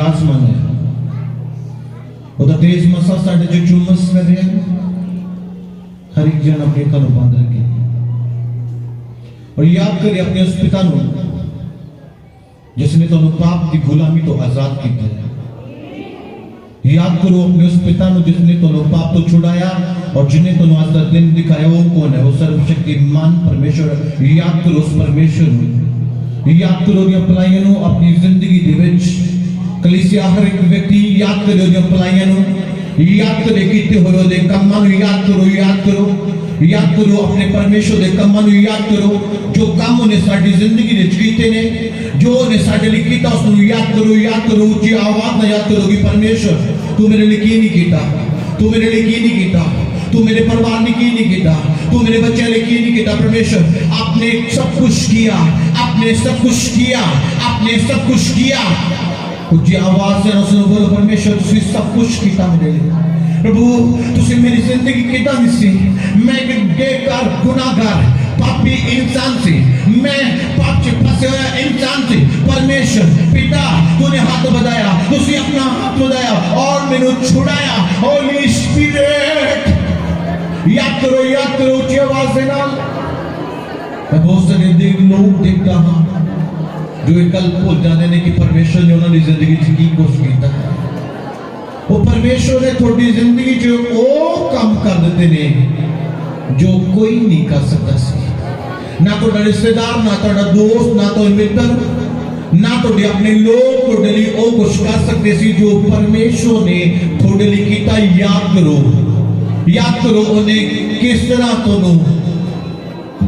आसमान है वो तो तेज मसा साढ़े जो चुमस कर रहे हैं हर एक जन अपने कानों बांध रखे और याद करिए अपने उस पिता नु जिसने तो पाप की गुलामी तो आजाद की है। याद करो अपने उस पिता नु जिसने तो पाप तो छुड़ाया और जिन्हें तो आज का दिन दिखाया वो कौन है? वो सर्वशक्तिमान परमेश्वर। याद करो उस परमेश्वर नु, याद करो जो अपलाइयां नु अपनी जिंदगी दे विच कलीसिया हर एक व्यक्ति याद करो जो अपलाइयां नु याद करे कीते होए दे कम्मां नु याद करो याद करो अपने परमेश्वर दे कम्मां नु याद करो जो काम उन्हें साडी जिंदगी दे कीते ने जो उन्हें साडे लिए कीता उसनु याद करो ऊंची आवाज में याद करो कि परमेश्वर तू मेरे लिए की नहीं कीता, तू मेरे लिए की नहीं कीता, तू मेरे परिवार ने की नहीं कीता, तू मेरे बच्चे ने की नहीं कीता। परमेश्वर आपने सब कुछ किया, आपने सब कुछ किया, आपने सब कुछ किया। ऊंची आवाज से उसने बोला परमेश्वर तुसी सब कुछ कीता मेरे लिए। प्रभु तुसी मेरी जिंदगी कीता दिसी। मैं एक बेकार गुनाहगार पापी इंसान से, मैं पाप से फंसे हुआ इंसान से परमेश्वर पिता तूने हाथ बढ़ाया, तुसी अपना हाथ बढ़ाया और मैंने छुड़ाया। होली स्पिरिट याद करो ऊंची आवाज से ना। मैं बहुत सारे लोग देखता हूं जो एक कल भूल जाते हैं कि परमेश्वर ने उन्होंने जिंदगी की कोशिश किया। वो परमेश्वर ने थोड़ी जिंदगी जो वो काम कर देते ने जो कोई नहीं कर सकता सी। ना तो रिश्तेदार, ना तो दोस्त, ना तो मित्र, ना तो अपने लोग थोड़े लिए वो कुछ कर सकते सी जो परमेश्वर ने थोड़े लिए किया। याद करो उन्हें किस तरह तो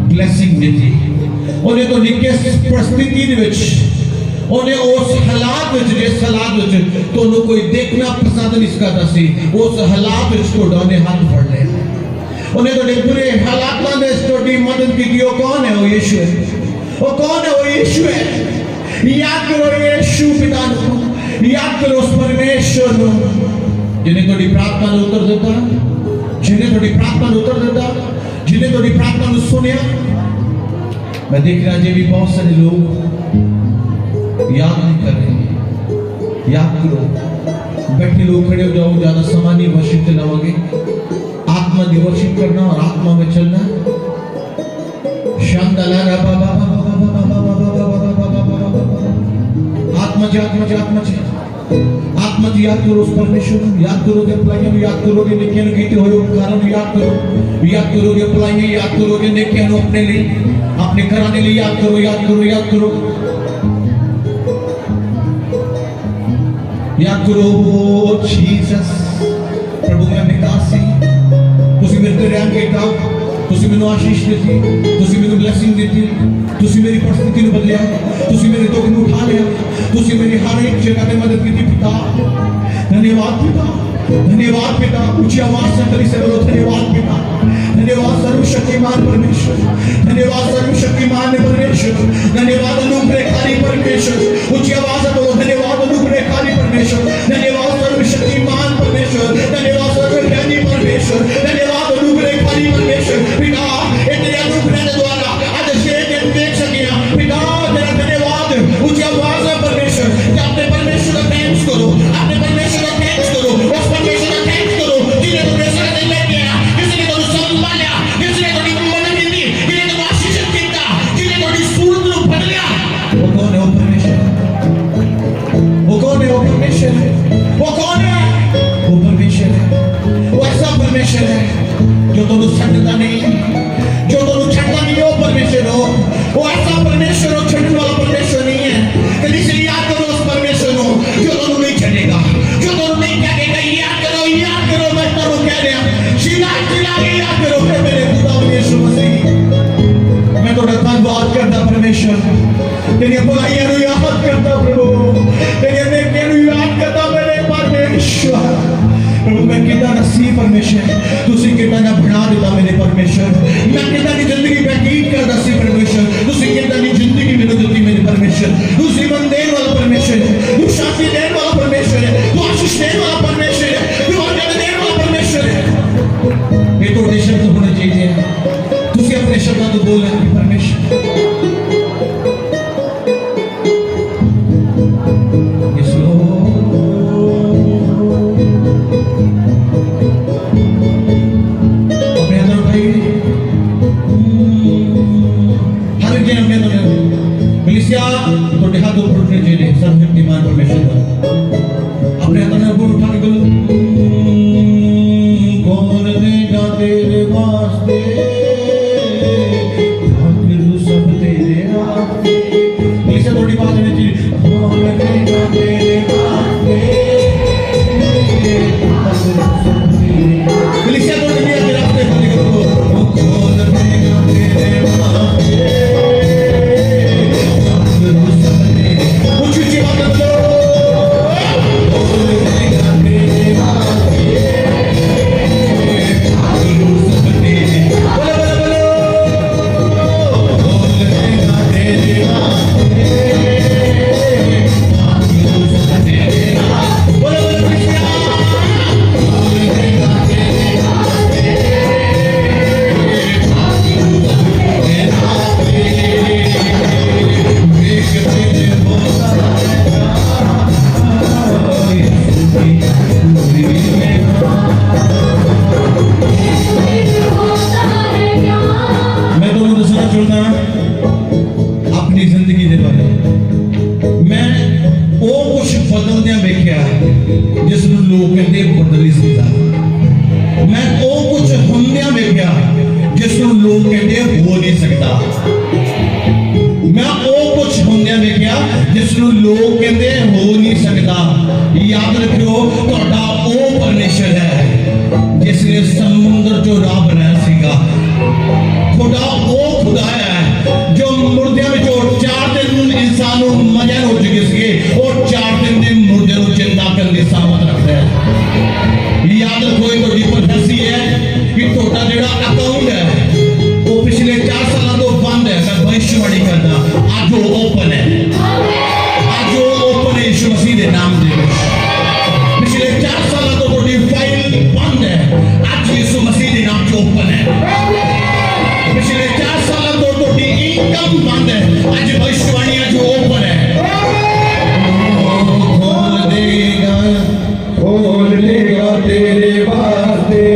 ब्लेसिंग दी, उन्हें तो किस परिस्थिति उन्हें उस हालात जिस हालात तो कोई देखना पसंद नहीं करता सी, उस हालात ने हाथ फड़ लिया। उन्हें तो बुरे हालात में मदद की वो कौन है? वो यीशु है। वो कौन है? वो यीशु है। याद करो यीशु पिता को, याद करो उस परमेश्वर को जिन्हें थोड़ी प्रार्थना ने उत्तर देता, जिन्हें थोड़ी प्रार्थना ने उत्तर देता, जिन्हें थोड़ी प्रार्थना ने सुनिया। मैं देख रहा जी भी बहुत सारे लोग याद नहीं कर रहे। याद करो बैठे लोग खड़े हो जाओ, ज्यादा सामान्य वर्षिप चलाओगे, आत्मा दिवर्षिप करना और आत्मा में चलना। आत्मा जी याद करो उस परमेश्वर, याद करो के अपलाइयां, याद करो के नेकियां कीते हुए उपकारां, याद करो के अपलाइयां, याद करो के नेकियां अपने लिए, अपने घराने लिए याद करो। याद करो जीसस। प्रभु मैं विकास सी तुसी मेरे ते रहम कीता, तुसी मेनू आशीष दी, तुसी मेनू ब्लेसिंग दी, तुसी मेरी परिस्थिति नु बदलिया, तुसी मेरे दुख नु उठा लिया, तुसी मेरी हर एक जगह पे मदद की पिता। धन्यवाद पिता, धन्यवाद पिता। ऊंची आवाज से कली से बोलो धन्यवाद पिता, धन्यवाद सर्वशक्तिमान परमेश्वर, धन्यवाद सर्वशक्तिमान परमेश्वर, धन्यवाद अनुग्रहकारी परमेश्वर। ऊंची आवाज से बोलो धन्यवाद अनुग्रहकारी परमेश्वर, धन्यवाद सर्वशक्तिमान परमेश्वर, धन्यवाद सर्वज्ञानी परमेश्वर, धन्यवाद अनुग्रहकारी परमेश्वर। पिता तेरे अनुग्रह द्वारा आज शेर देख सकिया पिता, तेरा धन्यवाद। ऊंची आवाज से परमेश्वर अपने परमेश्वर का थैंक्स करो, अपने परमेश्वर का थैंक्स करो, उस परमेश्वर का थैंक्स करो जिसने तुम्हें सदा लेके आया, जिसने तुम्हें संभाला, जिसने तुम्हें मदद दी, जिसने तुम्हें आशीष किया, जिसने तुम्हें सूरत को पकड़ लिया। वो कौन है? वो परमेश्वर। वो कौन है? वो परमेश्वर है। वो कौन है? वो परमेश्वर है। वो ऐसा परमेश्वर है जो तुम छटता नहीं, जो तुम छटता नहीं हो परमेश्वर हो। वो ऐसा परमेश्वर हो, छटने वाला परमेश्वर नहीं है। कभी से याद करो उस परमेश्वर को जो तुम नहीं छटेगा, जो तुम नहीं कहेगा। याद करो मैं तुम कह रहा शिला याद करो मेरे खुदा यीशु मसीह। मैं तो धन्यवाद करता परमेश्वर, तेरी बुराइयां नु याद करता प्रभु, तेरे नेकियां नु याद करता मेरे परमेश्वर। प्रभु मैं कितना नसीब परमेश्वर, तुसी कितना ना बना देता मेरे परमेश्वर। मैं कितना की जिंदगी व्यतीत कर दसी परमेश्वर, तुसी कितना की जिंदगी मेरे देती मेरे परमेश्वर। तू जीवन देने वाला परमेश्वर है, तू शांति देने वाला परमेश्वर है, तू आशीष देने वाला परमेश्वर है, तू आज्ञा देने वाला परमेश्वर है। ये तो शब्द होने चाहिए, तुसी अपने शब्द तो बोल रहे परमेश्वर। यीशु जिसनों लोग कहते हो नहीं सकता। मैं वो कुछ होंगे देखा जिसनों लोग कहते हो नहीं सकता। याद रखियो ਤੁਹਾਡਾ ਉਹ परमेश्वर है जिसने समुद्र चो राह बनाया सीगा। ਤੁਹਾਡਾ ਉਹ खुदा है जो मुर्दियां विचों 4 दिन इंसान ਨੂੰ मजर हो चुके ਸੀਗੇ और 4 दिन ਦੇ मुर्दे ਨੂੰ जिंदा ਕਰਨ ਦੀ सामत रखता है। याद रखो एक बड़ी प्रोफेसी है कि ਤੁਹਾਡਾ ਜਿਹੜਾ अकाउंट है वो पिछले 4 सालों तो बंद है। मैं भविष्यवाणी करता आज वो ओपन है। आज वो ओपन है यीशु मसीह के नाम दे। पिछले 4 सालों तो ਤੁਹਾਡੀ फाइल बंद है। आज यीशु मसीह के नाम से ओपन है। पिछले 4 सालों तो ਤੁਹਾਡੀ इनकम बंद है। आज भविष्यवाणी आज ओपन है। खोल देगा तेरे वास्ते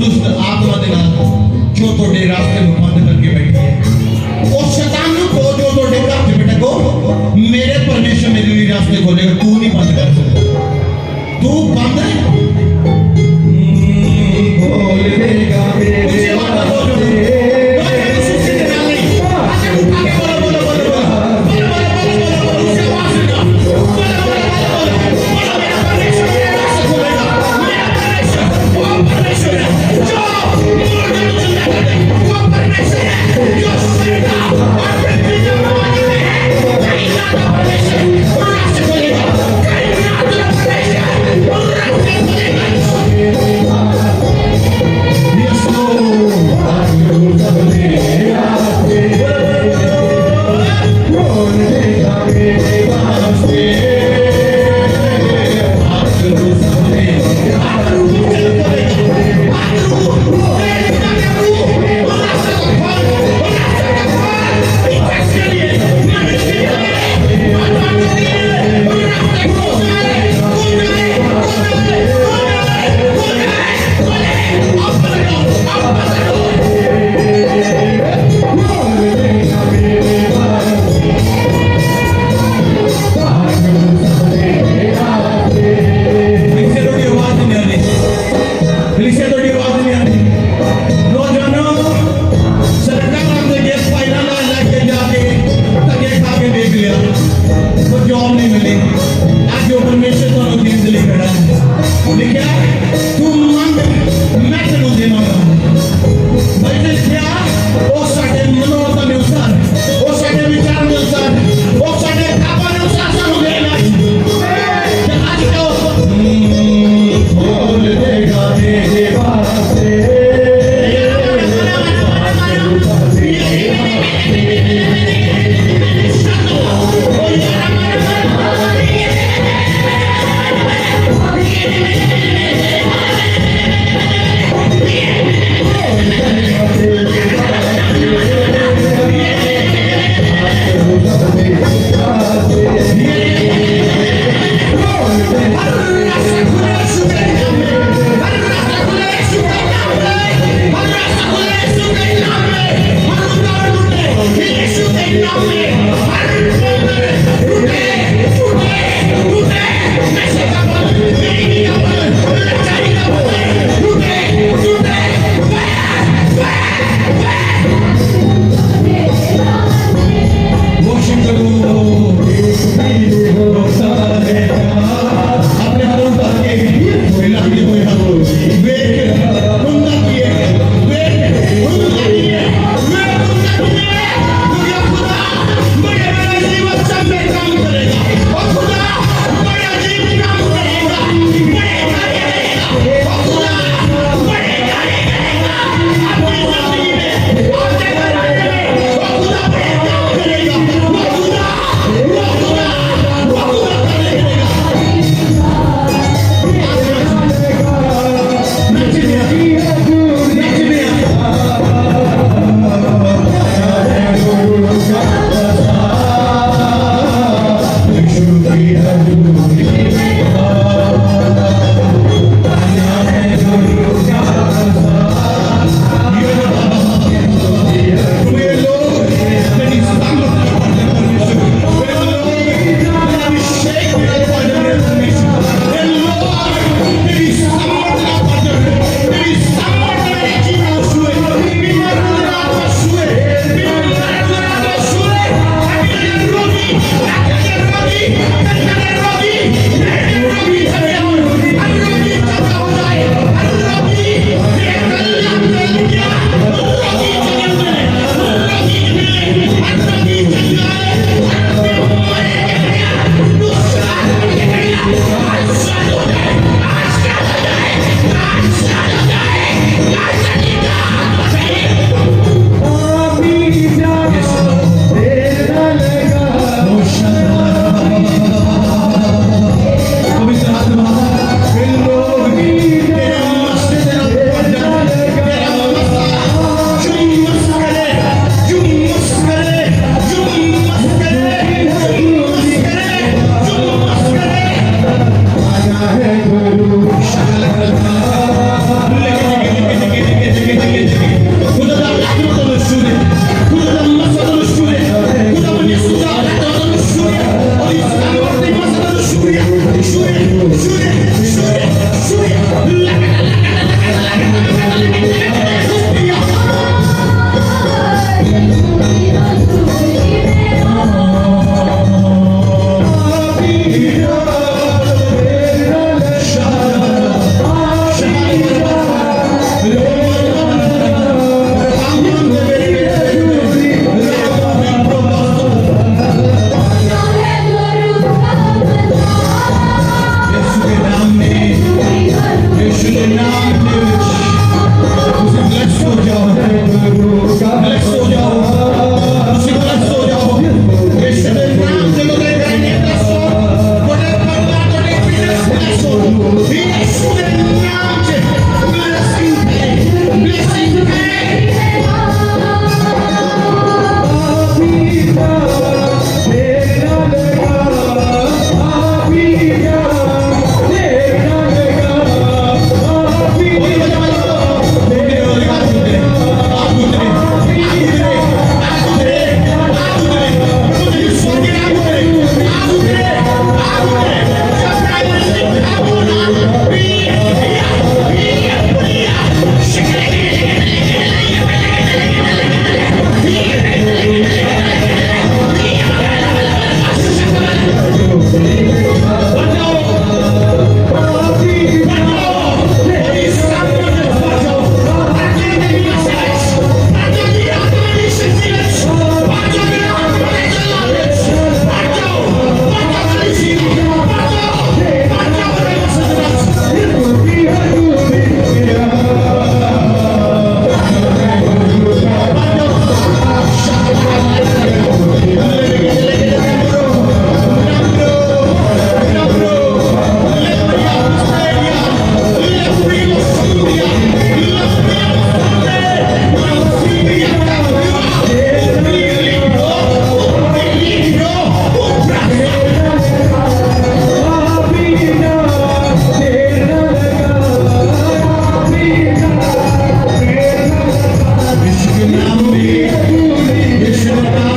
दुष्ट आत्मा दे नाल जो तोड़े रास्ते में बंद करके बैठी है और शैतान को जो तोड़े घर से बेटा को मेरे परमेश्वर मेरे लिए रास्ते खोलेगा तू नहीं बंद कर सकता तू बंद खोल देगा मेरे रास्ते Yeshua,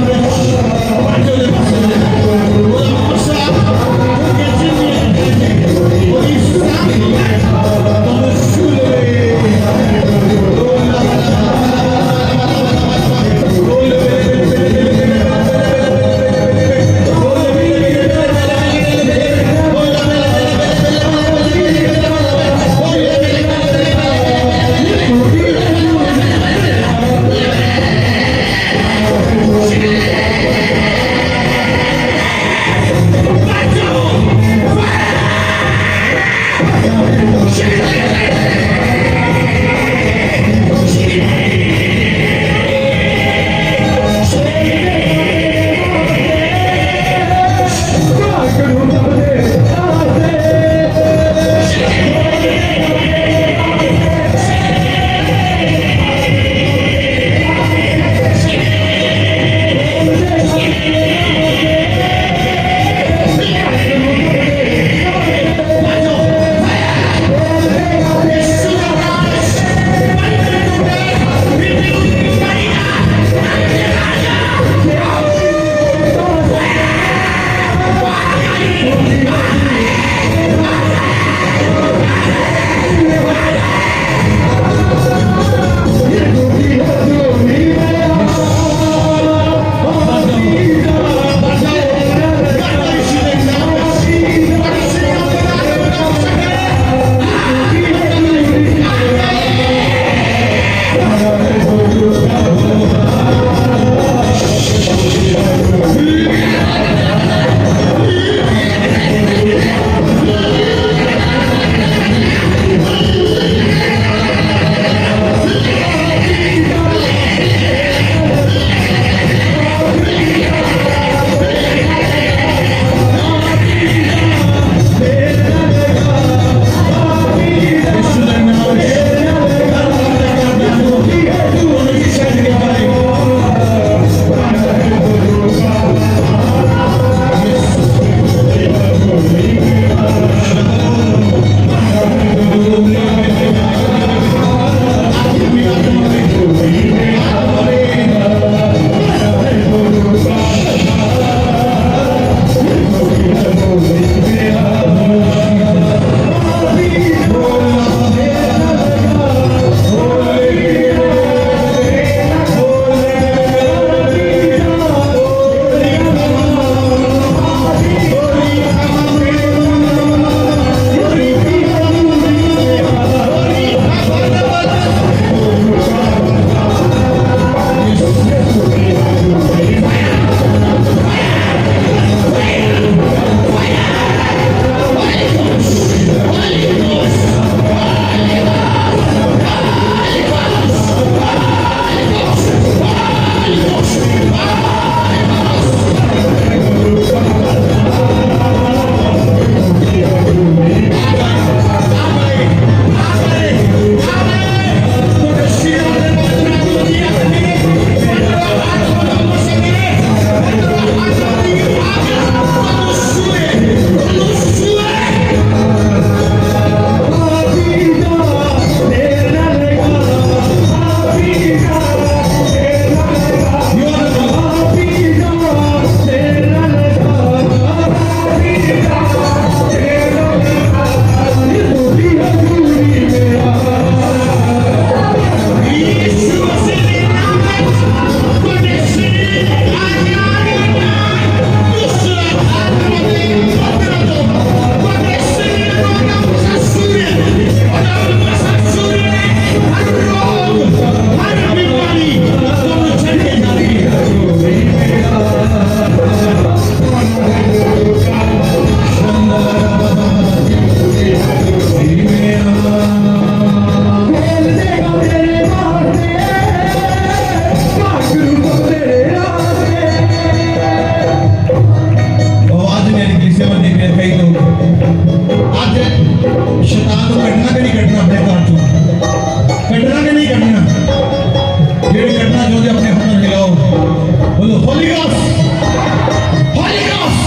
Holy Ghost!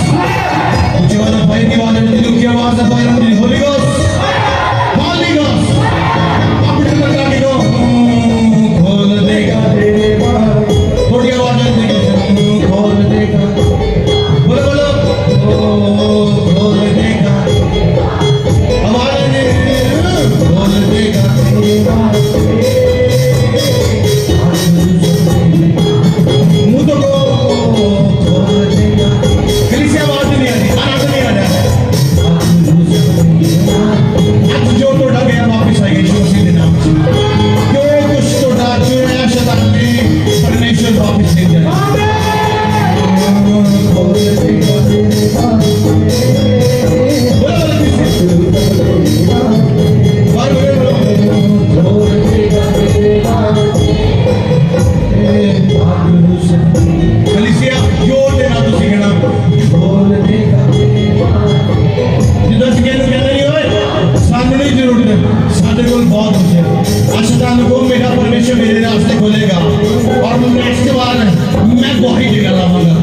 ऊंची आवाज में फायर की आवाज है, दुखी आवाज में फायर होती है। Holy Ghost! Holy Ghost! अपने अंदर जाके दो, खोल देगा देवा। थोड़ी आवाज में देखिए, खोल देगा। बोलो बोलो, खोल देगा। आवाज में खोल देगा देवा। मुंह तो खोल देगा। कलीसिया आवाज नहीं आ रही, आवाज नहीं आ रहा है। आज जो तोड़ा गया वापस आएगा यीशु मसीह के नाम से। जो कुछ तोड़ा चुराया शैतान ने, परमेश्वर वापस ले जाएगा। खोल देगा देवा। बोलो बोलो किसी। बोलो बोलो खोल देगा देवा। कलीसिया जोर देना तुसी कहना खोल देगा जिदा सिखे नु कहंदे नहीं ओए सानू नहीं जरूरत है साडे कोल बहुत कुछ है आज शैतान को मेरा परमेश्वर मेरे रास्ते खोलेगा और मैं इसके बाद मैं गवाही देना लाऊंगा।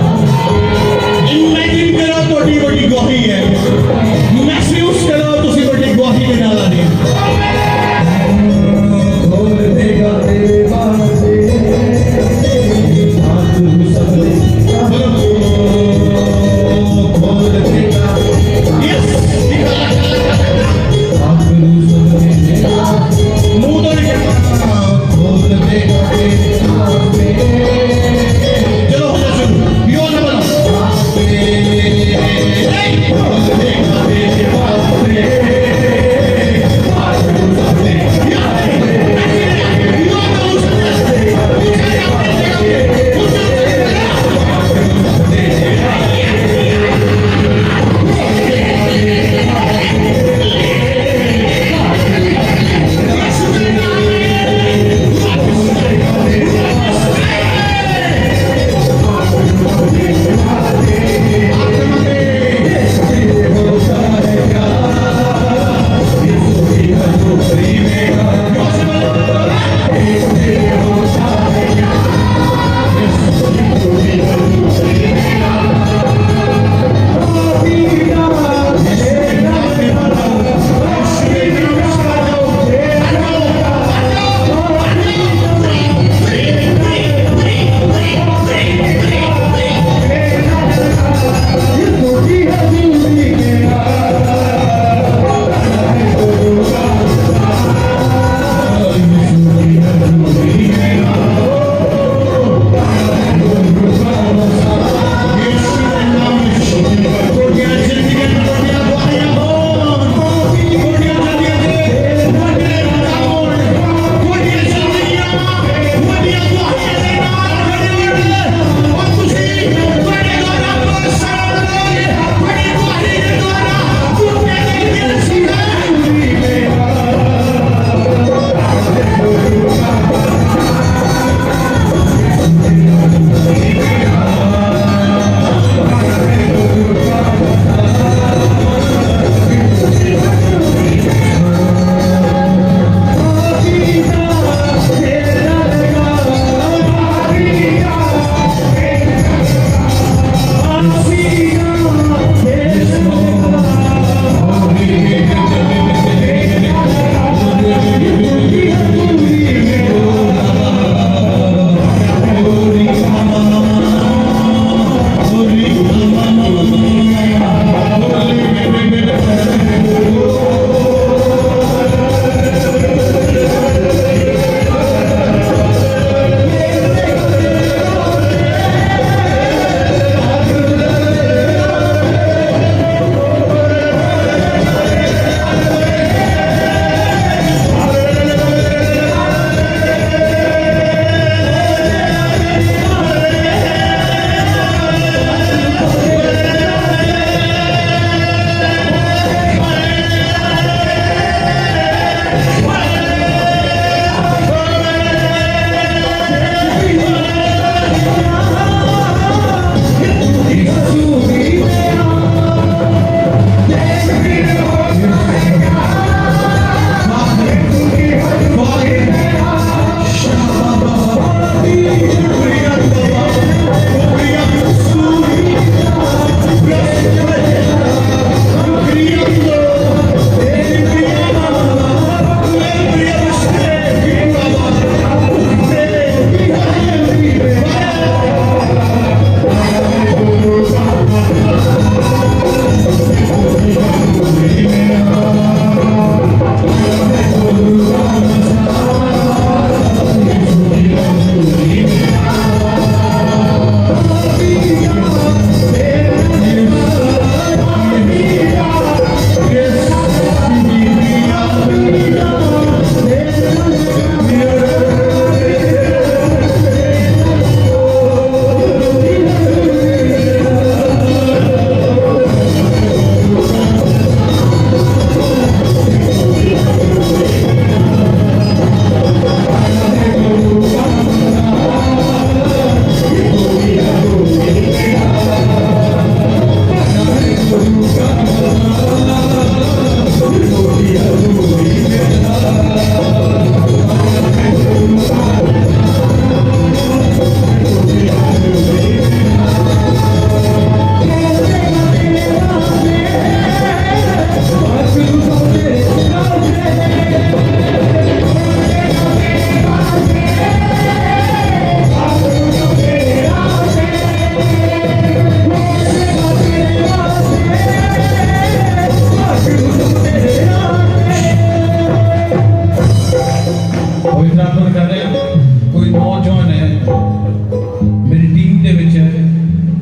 इमेजिन करो थोड़ी बड़ी गवाही है, महसूस करो तुसी बड़ी गवाही देना लानी। खोल देगा देवा चलो हो जा शुरू, यो ना बनो।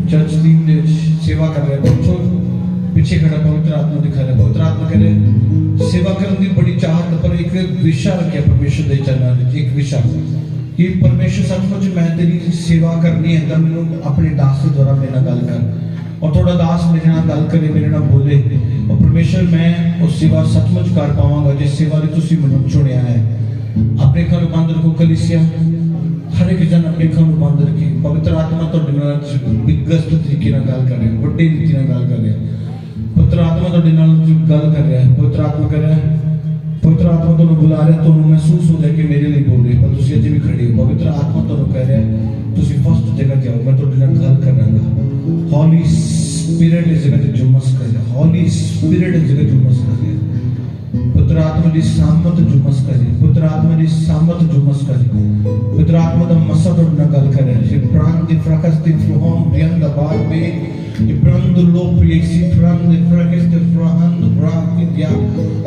चर्च टीम ने सेवा कर रहे हैं, पीछे खड़ा पवित्र आत्मा दिखा रहे, पवित्र आत्मा कह रहे सेवा करने की बड़ी चाहत, पर एक विषय रखे परमेश्वर दे चलना, एक विषय कि परमेश्वर सचमुच मैं तेरी सेवा करनी है, तो मैं अपने दास के द्वारा मेरे गल कर, और थोड़ा दास मेरे नाल गल करे, मेरे नाल बोले, और परमेश्वर मैं उस सेवा सचमुच कर पावांगा जिस सेवा ने तुसी मैनूं चुनिया है। अपने घर बंद रखो कलीसिया, हर एक जन अपने घर बंद रखे, पवित्र आत्मा तुहाडे नाल बिगेस्ट तरीके नाल गल कर रहा है, वड्डे रीति नाल गल कर रहा है। पवित्र आत्मा तुहाडे नाल गल कर रहा है, पवित्र आत्मा कह रहा है, पवित्र आत्मा तुहानूं बुला रहा है, तुहानूं महसूस हो जाए कि मेरे लिए बोल रहे, पर तुसीं अजे भी खड़े हो। पवित्र आत्मा तुहानूं कह रहा है तुसीं फर्स्ट जगह जाओ, मैं तुहाडे नाल गल करांगा। हॉली स्पिरिट इस जगह ते जुमस कर रहा है, हॉली स्पिरिट इस जगह जुमस कर रहा है। पुत्र आत्मा दी सामत जुमस कर रही, पुत्र आत्मा दी सामत जुमस कर रही, पुत्र आत्मा दा मसा तुहाडे नाल गल कर रहा है। से प्राण दी फ्रकस दी फ्लोम ब्रियन दा बार पे Ibrando lopri si frande fregeste frahando brakidia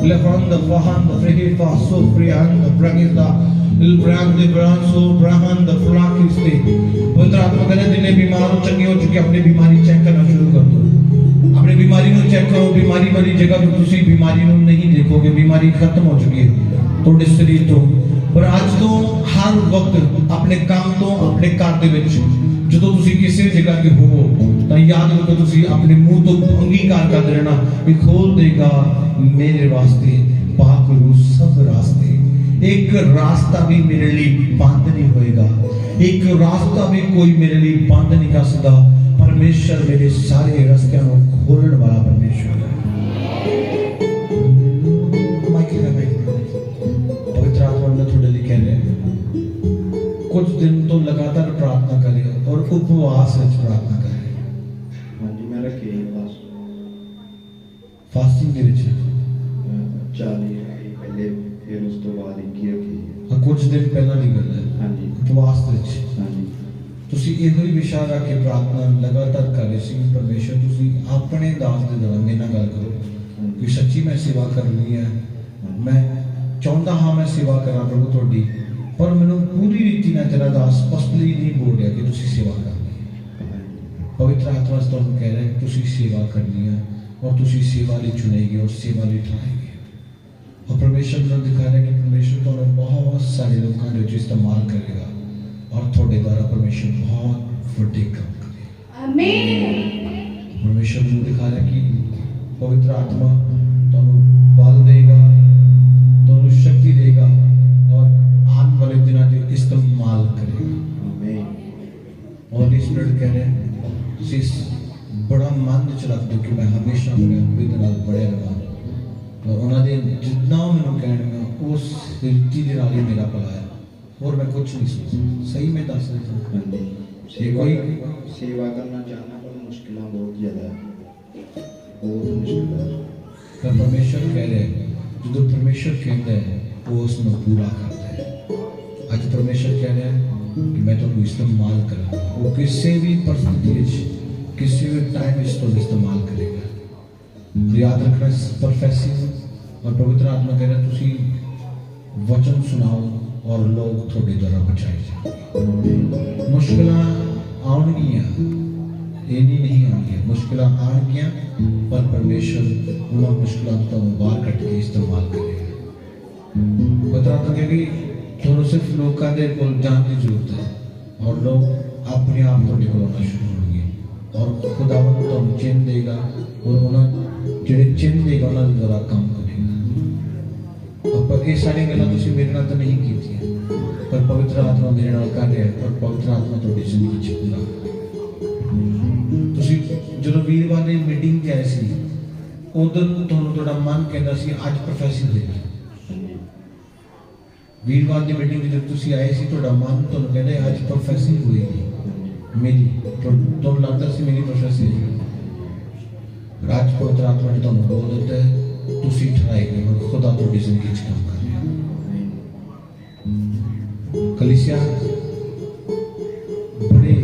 levando fahando fregifa so friando bragista il brande branso brahando flakiste। पवित्र आत्मा कहते हैं जिन्हें बीमार हो चुके हो चुके अपनी बीमारी चेक करना शुरू कर दो, अपनी बीमारी को चेक करो। बीमारी वाली जगह पे तुसी बीमारी को नहीं देखोगे, बीमारी खत्म हो चुकी है थोड़े शरीर तो, पर आज तो हर वक्त अपने काम तो अपने घर दे विच ਜਦੋਂ ਤੁਸੀਂ ਕਿਸੇ ਜਗ੍ਹਾ ਤੇ ਹੋਵੋ ਤਾਂ ਯਾਦ ਰੱਖੋ ਤੁਸੀਂ ਆਪਣੇ ਮੂੰਹ ਤੋਂ ਅੰਗੀਕਾਰ ਕਰਦੇ ਰਹਿਣਾ ਕਿ ਖੋਲ ਦੇਗਾ ਮੇਰੇ ਵਾਸਤੇ ਪਾਕ ਰੂ ਸਭ ਰਾਸਤੇ, ਇੱਕ ਰਾਸਤਾ ਵੀ ਮੇਰੇ ਲਈ ਬੰਦ ਨਹੀਂ ਹੋਏਗਾ, ਇੱਕ ਰਾਸਤਾ ਵੀ ਕੋਈ ਮੇਰੇ ਲਈ ਬੰਦ ਨਹੀਂ ਕਰ ਸਕਦਾ। ਪਰਮੇਸ਼ਰ ਮੇਰੇ ਸਾਰੇ ਰਸਤਿਆਂ ਨੂੰ ਖੋਲਣ ਵਾਲਾ ਪਰਮੇਸ਼ਰ ਹੈ। पवित्र आत्मा ने थोड़े लिए कह रहे हैं कुछ दिन तो लगातार प्रार्थना करें और उपवास में प्रार्थना करें। हाँ जी मैं रखी फास्टिंग के विच 40 पहले फिर उस तो बाद 21 रखी। हाँ कुछ दिन पहला नहीं कर रहे। हाँ जी उपवास विच हाँ जी ਤੁਸੀਂ ਇਹੋ ਹੀ ਵਿਸ਼ਾ ਰੱਖ ਕੇ ਪ੍ਰਾਰਥਨਾ ਲਗਾਤਾਰ ਕਰ ਰਹੇ ਸੀ। ਪਰਮੇਸ਼ਰ ਤੁਸੀਂ ਆਪਣੇ ਦਾਸ ਦੇ ਦੌਰਾਨ ਮੇਰੇ ਨਾਲ ਗੱਲ ਕਰੋ ਕਿ ਸੱਚੀ ਮੈਂ ਸੇਵਾ ਕਰਨੀ ਹੈ, ਮੈਂ ਚਾਹੁੰਦਾ ਹਾਂ ਮੈਂ ਸੇਵਾ ਕਰਾਂ ਪ੍ਰਭੂ ਤੁਹਾਡੀ, ਪਰ ਮੈਨੂੰ ਪੂਰੀ ਰੀਤੀ ਨਾਲ ਤੇਰਾ ਦਾਸ ਸਪਸ਼ਟਲੀ ਨਹੀਂ ਬੋਲ ਰਿਹਾ ਕਿ ਤੁਸੀਂ ਸੇਵਾ ਕਰਨੀ ਹੈ। ਪਵਿੱਤਰ ਆਤਮਾ ਤੁਹਾਨੂੰ ਕਹਿ ਰਿਹਾ ਕਿ ਤੁਸੀਂ ਸੇਵਾ ਕਰਨੀ ਹੈ और ਤੁਸੀਂ सेवा ਲਈ चुने गए और सेवा ਲਈ ਠਹਿਰਾਏ गए। और परमेश्वर ਨੂੰ दिखा रहा है कि परमेश्वर ਤੁਹਾਨੂੰ बहुत सारे लोगों ਦੇ ਵਿੱਚ इस्तेमाल करेगा और ਤੁਹਾਡੇ द्वारा परमेश्वर बहुत ਵੱਡੇ काम करेगा। आमीन। परमेश्वर ਨੂੰ दिखा रहा है कि पवित्र आत्मा ਤੁਹਾਨੂੰ बल देगा, ਤੁਹਾਨੂੰ शक्ति देगा और आने वाले दिनों में इस्तेमाल करेगा। आमीन। और स्पिरिट कह रहे हैं सिस बड़ा मन च रख दो कि मैं हमेशा विद नाल बड़े रहा और उन्होंने जितना मैंने कहना उस रीति के नाल ही मेरा भला है और मैं कुछ नहीं सोचता। सही में दस रहा कोई सेवा करना चाहना पर मुश्किल बहुत ज़्यादा है, बहुत मुश्किल है। पर परमेश्वर कह रहे हैं जो परमेश्वर कहता है वो उसमें पूरा करता है। आज परमेश्वर कह रहे हैं कि मैं तुमको इस्तेमाल करूँ, वो किसी भी परिस्थिति किसी भी टाइम इसको इस्तेमाल करेगा। याद रखना प्रोफेसी और पवित्र आत्मा कह रहा तुसी वचन सुनाओ और लोग थोड़े द्वारा बचाए जाएंगे। मुश्किल आउणगियां इन्नी नहीं आउणगियां, मुश्किल आउणगियां पर परमेश्वर उन्होंने मुश्किलों को बाहर कट के इस्तेमाल करेगा। पवित्र आत्मा कह रही थोड़ा सिर्फ लोगों के कोल जाने की जरूरत है और लोग अपने आप थोड़े को आना शुरू और खुदावन तो चिन्ह देगा और उन्होंने जेडे चिन्ह देगा उन्होंने द्वारा काम करेगा। और पर ये सारी गल्लां तुसीं मेरे नाल तो नहीं कीतियां, पर पवित्र आत्मा मेरे नाल कर रहा है और पवित्र आत्मा तुहाडी जिंदगी च पूरा तुसीं जदों वीरवार दी मीटिंग ते आए सी उਦੋਂ ਤੁਹਾਨੂੰ ਤੁਹਾਡਾ ਮਨ ਕਹਿੰਦਾ ਸੀ ਅੱਜ ਪ੍ਰੋਫੈਸੀ ਹੋਏਗੀ। वीरवार ਦੀ ਮੀਟਿੰਗ ਜਦ ਤੁਸੀਂ ਆਏ ਸੀ ਤੁਹਾਡਾ ਮਨ ਤੁਹਾਨੂੰ ਕਹਿੰਦਾ ਅੱਜ ਪ੍ਰੋਫੈਸੀ ਹੋਏਗੀ मेरी तो लगता सी मेरी प्रोफेसी राज पवित्र आत्मा ने तुहानू बोल दिता है तुसी ठहराए गए और खुदा तुहाडी जिंदगी च काम कर रहा है। कलीसिया बड़े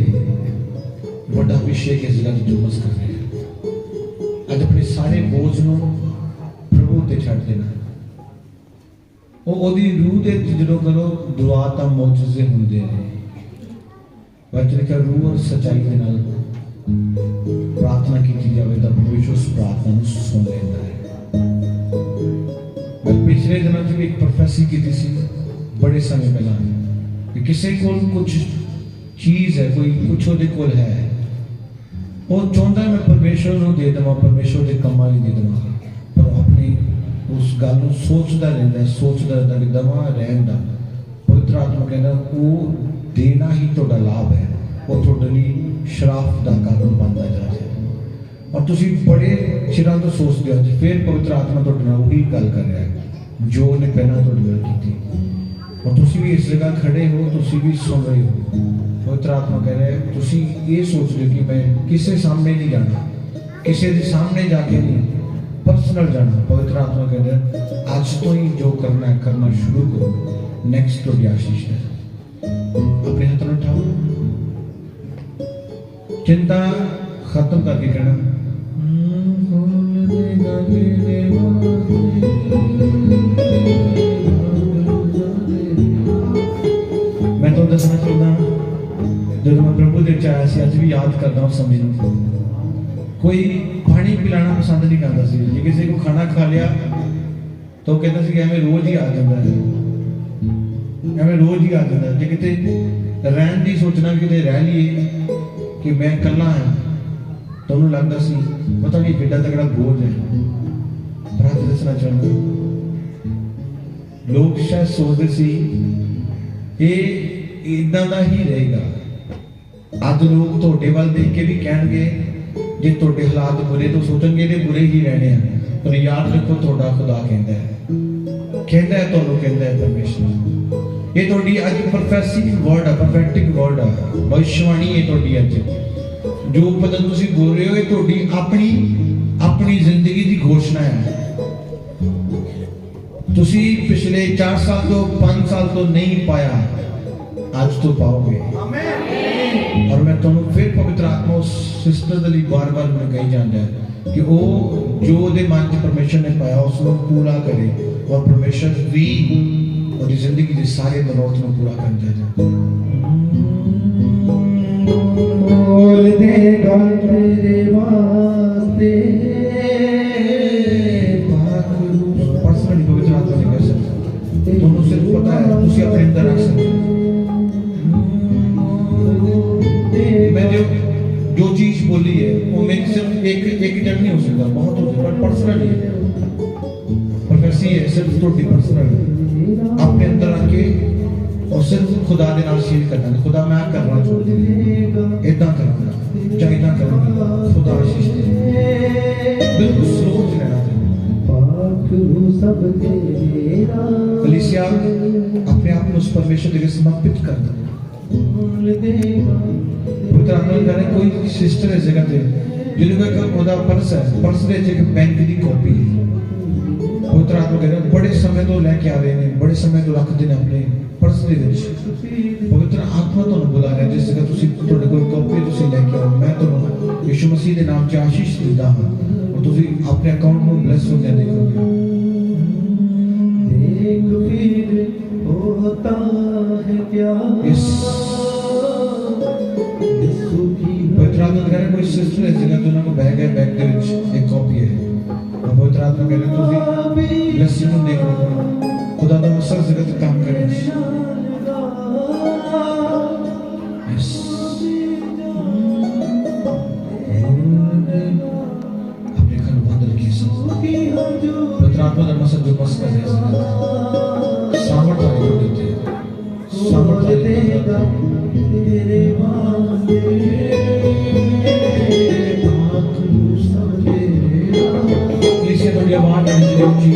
बड़ा विषय के जगह जुमस कर रहे हैं। आज अपने सारे बोझ नू प्रभु ते छड़ देना, ओदी रूह दे जदों करो दुआ तां मौजूज़े हुंदे ने वचन का रूह और सच्चाई के नाल प्रार्थना की जाए तो परमेश्वर उस प्रार्थना को सुन लेता है। मैं पिछले दिनों में एक प्रोफेसी की थी बड़े समय पहला कि किसी को कुछ चीज़ है, कोई कुछ ਉਹਦੇ ਕੋਲ है, वो चाहता है मैं परमेश्वर को दे देवां, परमेश्वर के कामां लई दे देवां, पर अपनी उस गल को सोचता रहता कि दवा रहन दा। पवित्र आत्मा कहना वो देना ही तुहाडा लाभ है, वो तुहाडे लई श्राप दा कारण बनता जा रहा है। और तुसी बड़े चिरां तो सोचते हो, फिर पवित्र आत्मा तुहाडे नाल वही गल कर रहा है जो उन्हें पहला तुहाडे नाल कीती, और तुसी भी इस जगह खड़े हो, तुसी भी सुन रहे हो। पवित्र आत्मा कह रहे हैं तुसी ये सोच रहे हो कि मैं किसी सामने नहीं जाना, किसी के सामने जाके नहीं, पर्सनल जाना। पवित्र आत्मा कह रहे हैं आज तो ही जो करना है करना शुरू करो, नेक्स्ट तो आशीष है। अपने हाथ में उठाओ, चिंता खत्म करके कहना मैं तो दसना चाहता जब मैं प्रभु दे चाया सी, अज भी याद करता हूँ समय को। कोई पानी पिलाना पसंद नहीं करता सी, जे किसी को खाना खा लिया तो कहता सी कि हमें रोज ही आ जाता है, हमें रोज ही आ जाता है। जे किते रहन की सोचना किते रह लिए कि मैं कला है तो उन्हें लगता सी पता नहीं कितना तगड़ा बोझ है। पर आज दसना चाहूँगा लोग शायद सोचते सी ये इदा का ही रहेगा। अज लोग थोड़े वाल देख के भी कहेंगे जे थोड़े हालात बुरे तो सोचेंगे तो बुरे ही रहने हैं, पर याद रखो थोड़ा खुदा कहता है परमेश्वर। ये थोड़ी अज प्रोफेसिक वर्ड है, प्रोफेटिक वर्ड है, भविष्यवाणी है थोड़ी अज जो पता तुसी बोल रहे हो, ये थोड़ी अपनी अपनी जिंदगी की घोषणा है। तुसी पिछले 4 साल तो 5 साल तो नहीं पाया, आज तो पाओगे। और मैं तुहानू फिर पवित्र आत्मा उस सिस्टर दे लई बार-बार मैं कही जांदा है कि वो जो दे मन च परमेश्वर ने पाया उसको पूरा करे, और परमेश्वर भी और जिंदगी के सारे मनोरथ को पूरा कर जाए। बोल देगा तेरे वास्ते पर्सनली पवित्र आत्मा ने कह सकते, तुहानू सिर्फ पता है, तुसी अपने अंदर रख सकते। मैं जो चीज बोली है वो मेरे सिर्फ एक जन नहीं हो सकता, बहुत हो सकता, पर पर्सनल है, प्रोफेसी है, सिर्फ थोड़ी पर्सनल है। अपने अंदर आके और सिर्फ खुदा के नाल शेयर करना है, खुदा मैं करना चाहती हूं, इतना करूंगा चाहे इतना करूंगा, खुदा आशीष दे। बिल्कुल सोच लेना कलीसिया अपने आप को उस परमेश्वर के समर्पित कर दो। पवित्र आत्मा कह रहे कोई सिस्टर है जगह पे जिन्होंने का खुदा पर्स है, पर्स में एक बैंक की कॉपी है। पवित्र आत्मा कह रहे बड़े समय तो लेके आ रहे हैं, बड़े समय तो रख देने अपने पर्स दे विच। पवित्र आत्मा तो बुला रहा है जिस जगह तुसी ਤੁਹਾਡੇ कोई कॉपी तुसी लेके आओ, मैं तो यीशु मसीह के नाम से आशीष देता हूं और तुसी अपने अकाउंट में ब्लेस हो जाने देखोगे। देख फिर होता है क्या इस पवित्र आत्मा कह रहे कोई सिस्टर है जगह दोनों को बैग है, बैग के विच एक कॉपी है, और पवित्र आत्मा कह रहे तुसी ब्लेसिंग को देख लो, खुदा का मसर जगह पे काम करे। यस अपने घर बंद रखिए सब पवित्र आत्मा का मसर जो बस कर रहे हैं सामर्थ वाले को देते हैं, सामर्थ देगा तेरे वास्ते कलीसिया थोड़ी आवाज आनी चाहिए ऊंची,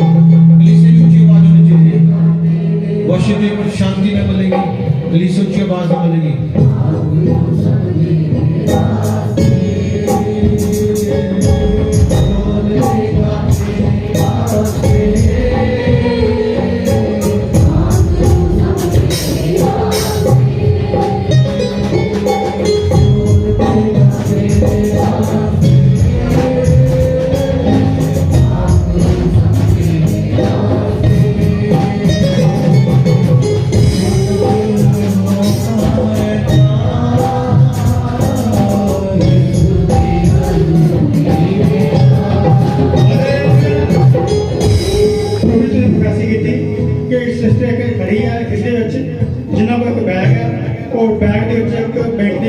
कलीसिया की ऊंची आवाज होनी चाहिए, वर्शिप शांति में बोलेगी, कलीसिया ऊंची आवाज में बोलेगी।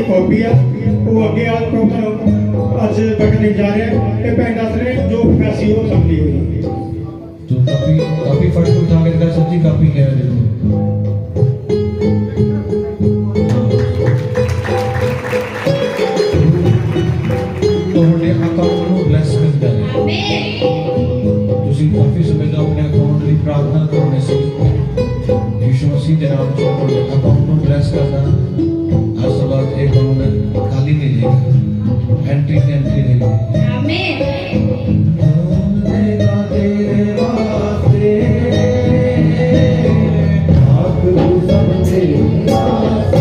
ਦੀ ਕਾਪੀ ਆ ਉਹ ਅੱਗੇ ਆ ਪ੍ਰੋਪਰ ਅੱਜ ਬਗਨ ਜਾ ਰਿਹਾ ਤੇ ਭੈਣ ਦੱਸ ਰਹੇ ਜੋ ਫੈਸੀ ਉਹ ਸਮਝੀ ਹੋਈ तो काफी काफी फर्स्ट उठा के दिखा सच्ची काफी क्या है देखो तो हमने अकाउंट को ब्लेस करता है ਤੁਸੀਂ ਕਾਫੀ ਸਮੇਂ ਤੋਂ ਆਪਣੇ ਅਕਾਊਂਟ ਦੀ ਪ੍ਰਾਰਥਨਾ ਕਰਨੇ ਸੀ ਯਿਸੂ ਮਸੀਹ ਦੇ ਨਾਮ ਤੋਂ ਤੁਹਾਡੇ ਅਕਾਊਂਟ ਨੂੰ ਬਲੈਸ ਕਰਦਾ ਅੱਜ ਤੋਂ ਬਾਅਦ ਇਹ ਅਕਾਊਂਟ ਖਾਲੀ ਨਹੀਂ ਰਹੇਗਾ ਐਂਟਰੀ रहेगी आमीन देगा तेरे वास्ते आखिर सब तेरे वास्ते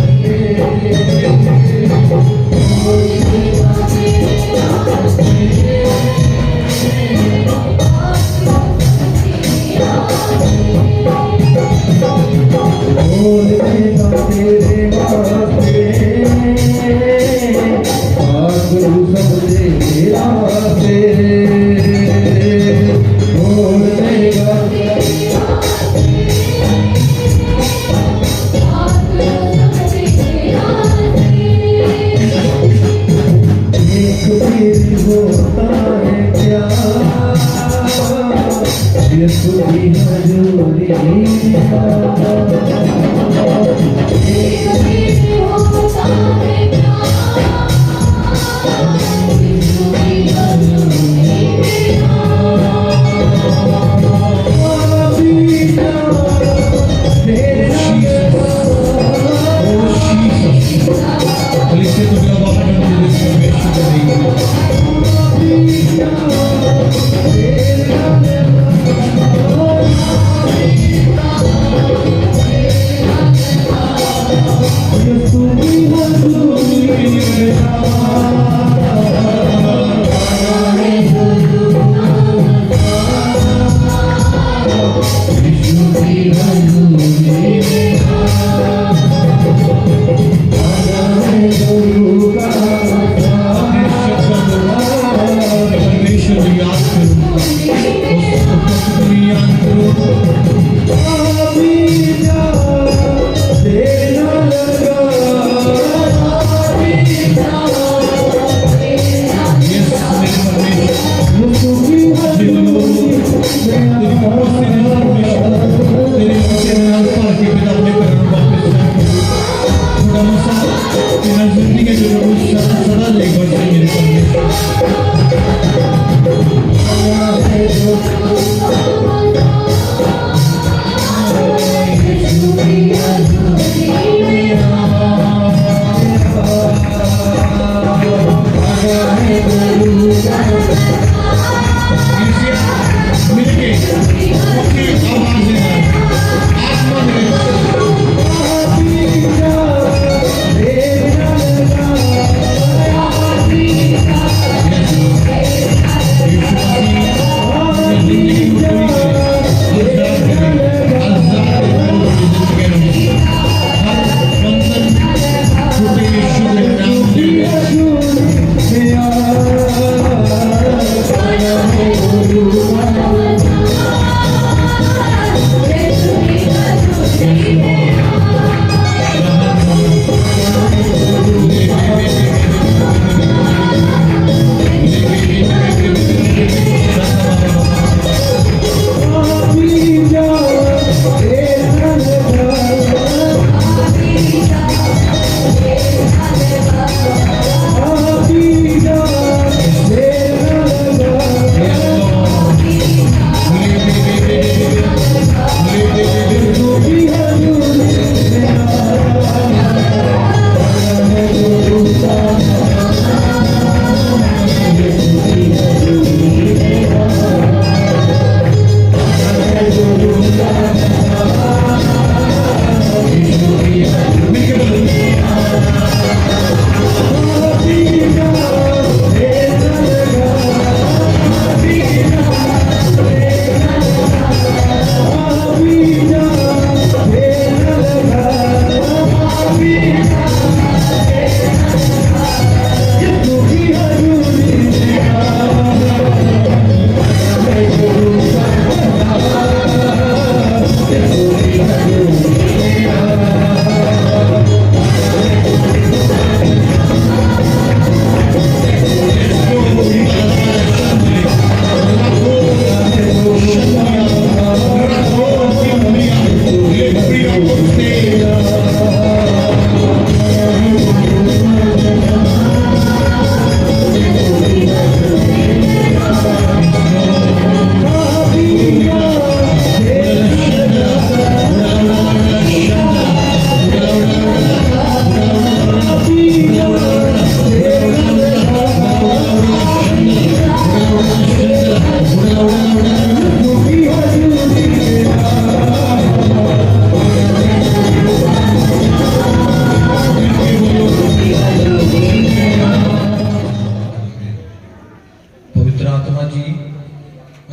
ਪਵਿੱਤਰ ਆਤਮਾ ਜੀ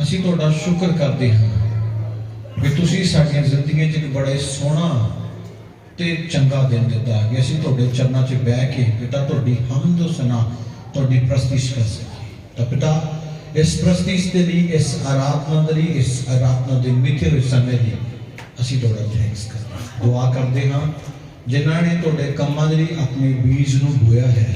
ਅਸੀਂ ਤੁਹਾਡਾ ਸ਼ੁਕਰ ਕਰਦੇ ਹਾਂ ਕਿ ਤੁਸੀਂ ਸਾਡੀਆਂ ਜ਼ਿੰਦਗੀਆਂ 'ਚ ਇੱਕ ਬੜਾ ਹੀ ਸੋਹਣਾ ਤੇ ਚੰਗਾ ਦਿਨ ਦਿੱਤਾ ਕਿ ਅਸੀਂ ਤੁਹਾਡੇ ਚਰਨਾਂ 'ਚ ਬਹਿ ਕੇ ਪਿਤਾ ਤੁਹਾਡੀ ਹਮਦ ਸਨਾ ਤੁਹਾਡੀ ਪ੍ਰਸਤੀਸ਼ ਕਰ ਸਕੀਏ। ਤਾਂ ਪਿਤਾ ਇਸ ਪ੍ਰਸਤੀਸ਼ ਦੇ ਲਈ, ਇਸ ਆਰਾਧਨਾ ਦੇ ਲਈ, ਇਸ ਆਰਾਧਨਾ ਦੇ ਮਿੱਥੇ ਹੋਏ ਸਮੇਂ ਲਈ ਅਸੀਂ ਤੁਹਾਡਾ ਥੈਂਕਸ ਕਰਦੇ ਹਾਂ। ਦੁਆ ਕਰਦੇ ਹਾਂ ਜਿਨ੍ਹਾਂ ਨੇ ਤੁਹਾਡੇ ਕੰਮਾਂ ਦੇ ਲਈ ਆਪਣੇ ਬੀਜ ਨੂੰ ਬੋਇਆ ਹੈ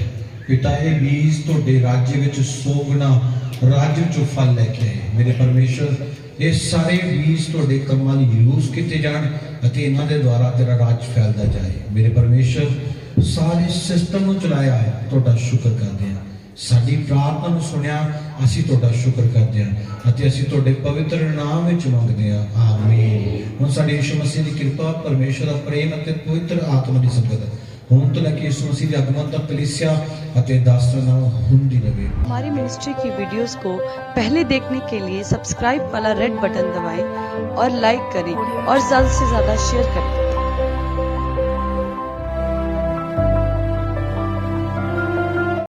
ਪਿਤਾ ਇਹ ਬੀਜ ਤੁਹਾਡੇ ਰਾਜ ਵਿੱਚ 100 ਗੁਣਾ ਰਾਜ ਵਿੱਚੋਂ ਫਲ ਲੈ ਕੇ ਆਏ। ਮੇਰੇ ਪਰਮੇਸ਼ਰ ਇਹ ਸਾਰੇ ਬੀਜ ਤੁਹਾਡੇ ਕੰਮਾਂ ਲਈ ਯੂਜ਼ ਕੀਤੇ ਜਾਣ ਅਤੇ ਇਹਨਾਂ ਦੇ ਦੁਆਰਾ ਤੇਰਾ ਰਾਜ ਫੈਲਦਾ ਜਾਏ। ਮੇਰੇ ਪਰਮੇਸ਼ਰ ਸਾਰੇ ਸਿਸਟਮ ਨੂੰ ਚਲਾਇਆ ਹੈ ਤੁਹਾਡਾ ਸ਼ੁਕਰ ਕਰਦੇ ਹਾਂ। ਸਾਡੀ ਪ੍ਰਾਰਥਨਾ ਨੂੰ ਸੁਣਿਆ ਅਸੀਂ ਤੁਹਾਡਾ ਸ਼ੁਕਰ ਕਰਦੇ ਹਾਂ ਅਤੇ ਅਸੀਂ ਤੁਹਾਡੇ ਪਵਿੱਤਰ ਨਾਮ ਵਿੱਚ ਮੰਗਦੇ ਹਾਂ। ਆਮੀਨ। ਹੁਣ ਸਾਡੇ ਯਿਸੂ ਮਸੀਹ ਦੀ ਕਿਰਪਾ, ਪਰਮੇਸ਼ਰ ਦਾ ਪ੍ਰੇਮ ਅਤੇ ਪਵਿੱਤਰ ਆਤਮਾ ਦੀ ਸੰਗਤ ਹੁਣ ਤੋਂ ਲੈ ਕੇ यीशु मसीह के आगमन तक कलीसिया ਅਤੇ ਦਾਸਾਂ ਨਾਲ ਹੁੰਦੀ ਰਹੇ। हमारी मिनिस्ट्री की वीडियोस को पहले देखने के लिए सब्सक्राइब वाला रेड बटन दबाएं और लाइक करें और ज़्यादा से ज़्यादा शेयर करें।